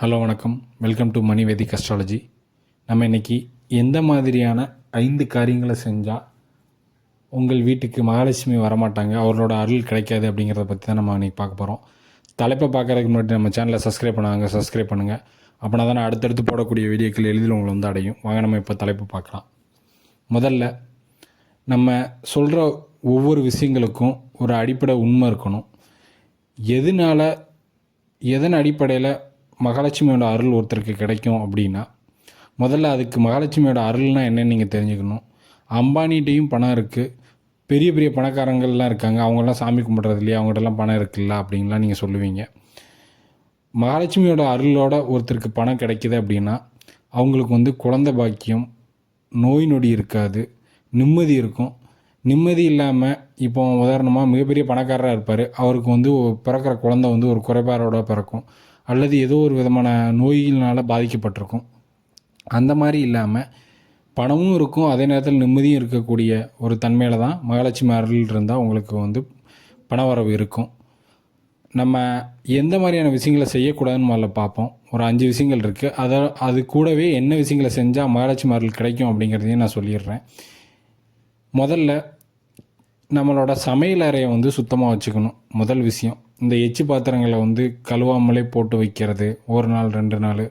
Hello வணக்கம். Welcome to Mani Vedic astrology. நம்ம இன்றைக்கி எந்த மாதிரியான 5 காரியங்களை செஞ்சால் உங்கள் வீட்டுக்கு மகாலட்சுமி வரமாட்டாங்க, அவர்களோட அருள் கிடைக்காது அப்படிங்கிறத பற்றி தான் நம்ம இன்றைக்கி பார்க்க போகிறோம். தலைப்பை பார்க்குறதுக்கு முன்னாடி நம்ம சேனலை சப்ஸ்கிரைப் பண்ணுங்கள். அப்படின்னா தான் அடுத்தடுத்து போடக்கூடிய வீடியோக்கள் எளிதில் உங்களை வந்து அடையும். வாங்க நம்ம இப்போ தலைப்பு பார்க்கலாம். முதல்ல நம்ம சொல்கிற ஒவ்வொரு விஷயங்களுக்கும் ஒரு அடிப்படை உண்மை இருக்கணும். எதன் அடிப்படையில் மகாலட்சுமியோட அருள் ஒருத்தருக்கு கிடைக்கும் அப்படின்னா, முதல்ல அதுக்கு மகாலட்சுமியோட அருள்னால் என்னன்னு நீங்கள் தெரிஞ்சுக்கணும். அம்பானிகிட்டையும் பணம் இருக்குது, பெரிய பெரிய பணக்காரங்கள்லாம் இருக்காங்க, அவங்களாம் சாமி கும்பிட்றது இல்லையா, அவங்கள்ட்டலாம் பணம் இருக்குல்ல அப்படின்லாம் நீங்கள் சொல்லுவீங்க. மகாலட்சுமியோட அருளோட ஒருத்தருக்கு பணம் கிடைக்கிது அப்படின்னா அவங்களுக்கு வந்து குழந்தை பாக்கியம், நோய் நொடி இருக்காது, நிம்மதி இருக்கும். நிம்மதி இல்லாமல் இப்போ உதாரணமாக மிகப்பெரிய பணக்காரராக இருப்பார், அவருக்கு வந்து பிறக்கிற குழந்தை வந்து ஒரு குறைபாடோட பிறக்கும், அல்லது ஏதோ ஒரு விதமான நோயினால் பாதிக்கப்பட்டிருக்கும். அந்த மாதிரி இல்லாமல் பணமும் இருக்கும், அதே நேரத்தில் நிம்மதியும் இருக்கக்கூடிய ஒரு தன்மையில் தான் மகாலட்சுமி அருள் இருந்தால் உங்களுக்கு வந்து பணவரவு இருக்கும். நம்ம எந்த மாதிரியான விஷயங்களை செய்யக்கூடாதுன்னு முதல்ல பார்ப்போம். ஒரு 5 விஷயங்கள் இருக்குது. அது கூடவே என்ன விஷயங்களை செஞ்சால் மகாலட்சுமி அருள் கிடைக்கும் அப்படிங்கிறதையும் நான் சொல்லிடுறேன். முதல்ல நம்மளோட சமையல் அறையை வந்து சுத்தமாக வச்சுக்கணும். முதல் விஷயம், இந்த எச்சி பாத்திரங்களை வந்து கழுவாமலே போட்டு வைக்கிறது, ஒரு நாள் 2 நாள்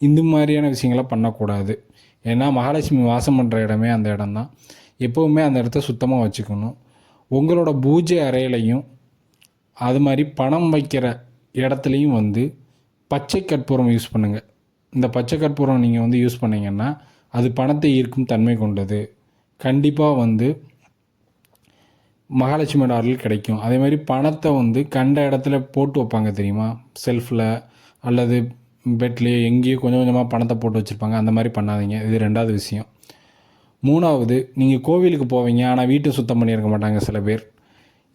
இந்த மாதிரியான விஷயங்களை பண்ணக்கூடாது. ஏன்னா மகாலட்சுமி வாசம் பண்ணுற இடமே அந்த இடம்தான். எப்போவுமே அந்த இடத்த சுத்தமாக வச்சுக்கணும். உங்களோட பூஜை அறையிலையும் அது மாதிரி பணம் வைக்கிற இடத்துலையும் வந்து பச்சை கற்பூரம் யூஸ் பண்ணுங்கள். இந்த பச்சை கற்பூரம் நீங்கள் வந்து யூஸ் பண்ணிங்கன்னா அது பணத்தை ஈர்க்கும் தன்மை கொண்டது. கண்டிப்பாக வந்து மகாலட்சுமியோட அருள் கிடைக்கும். அதே மாதிரி பணத்தை வந்து கண்ட இடத்துல போட்டு வைப்பாங்க தெரியுமா, செல்ஃபில் அல்லது பெட்லேயே எங்கேயோ கொஞ்சம் கொஞ்சமாக பணத்தை போட்டு வச்சுருப்பாங்க. அந்த மாதிரி பண்ணாதீங்க. இது 2வது விஷயம். 3வது, நீங்கள் கோவிலுக்கு போவீங்க ஆனால் வீட்டை சுத்தம் பண்ணியிருக்க மாட்டாங்க சில பேர்.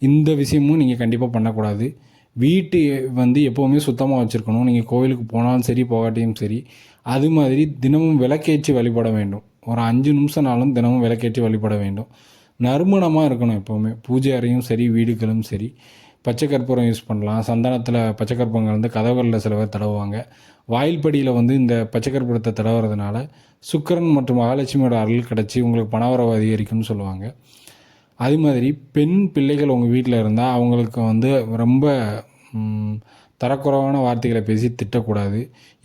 இந்த விஷயமும் நீங்கள் கண்டிப்பாக பண்ணக்கூடாது. வீட்டு வந்து எப்போவுமே சுத்தமாக வச்சுருக்கணும். நீங்கள் கோவிலுக்கு போனாலும் சரி, போகாட்டியும் சரி. அது மாதிரி தினமும் விளக்கேற்றி வழிபட வேண்டும். ஒரு 5 நிமிஷம்னாலும் தினமும் விளக்கேற்றி வழிபட வேண்டும். நறுமணமாக இருக்கணும் எப்போவுமே. பூஜை அறையும் சரி, வீடுகளும் சரி. பச்சை கற்பூரம் யூஸ் பண்ணலாம். சந்தனத்தில் பச்சை கற்பூரங்கள் வந்து கதவுகளில் சில பேர் தடவுவாங்க. வாயில் படியில் வந்து இந்த பச்சை கற்பூரத்தை தடவுறதுனால சுக்கிரன் மற்றும் மகாலட்சுமியோட அருள் கிடச்சி உங்களுக்கு பணவரவு அதிகரிக்கும்னு சொல்லுவாங்க. அது மாதிரி பெண் பிள்ளைகள் உங்கள் வீட்டில் இருந்தால் அவங்களுக்கு வந்து ரொம்ப தரக்குறைவான வார்த்தைகளை பேசி திட்டக்கூடாது.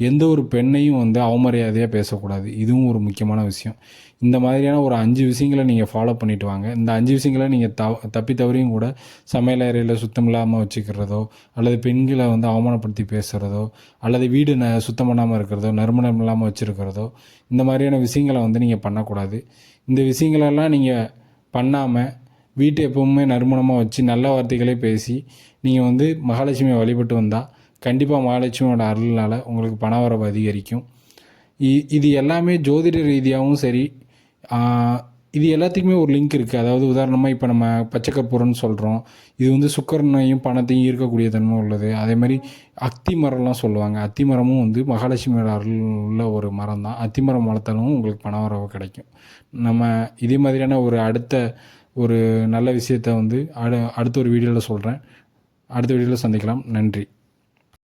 எந்த ஒரு பெண்ணையும் வந்து அவமரியாதையாக பேசக்கூடாது. இதுவும் ஒரு முக்கியமான விஷயம். இந்த மாதிரியான ஒரு 5 விஷயங்களை நீங்கள் ஃபாலோ பண்ணிவிட்டு வாங்க. இந்த 5 விஷயங்களை நீங்கள் தப்பி தவறியும் கூட சமையல் அறையில் சுத்தம் இல்லாமல் வச்சுக்கிறதோ, அல்லது பெண்களை வந்து அவமானப்படுத்தி பேசுகிறதோ, அல்லது வீடு சுத்தம் பண்ணாமல் இருக்கிறதோ, நறுமணம் இல்லாமல் வச்சுருக்கிறதோ, இந்த மாதிரியான விஷயங்களை வந்து நீங்கள் பண்ணக்கூடாது. இந்த விஷயங்களெல்லாம் நீங்கள் பண்ணாமல் வீட்டை எப்போவுமே நறுமணமாக வச்சு நல்ல வார்த்தைகளே பேசி நீங்கள் வந்து மகாலட்சுமியை வழிபட்டு வந்தால் கண்டிப்பாக மகாலட்சுமியோட அருள்னால் உங்களுக்கு பணவரவு அதிகரிக்கும். இது எல்லாமே ஜோதிட ரீதியாகவும் சரி, இது எல்லாத்துக்குமே ஒரு லிங்க் இருக்குது. அதாவது உதாரணமாக இப்போ நம்ம பச்சை கற்பூரம்னு சொல்கிறோம், இது வந்து சுக்கரனையும் பணத்தையும் ஈர்க்கக்கூடிய தன்மை உள்ளது. அதே மாதிரி அத்தி மரம்லாம் சொல்லுவாங்க. அத்தி மரமும் வந்து மகாலட்சுமியோட அருள் உள்ள ஒரு மரம் தான். அத்தி மரம் வளர்த்தாலும் உங்களுக்கு பணவரவு கிடைக்கும். நம்ம இதே மாதிரியான ஒரு நல்ல விஷயத்தை வந்து அடுத்த ஒரு வீடியோவில் சொல்கிறேன். அடுத்த வீடியோவில் சந்திக்கலாம். நன்றி.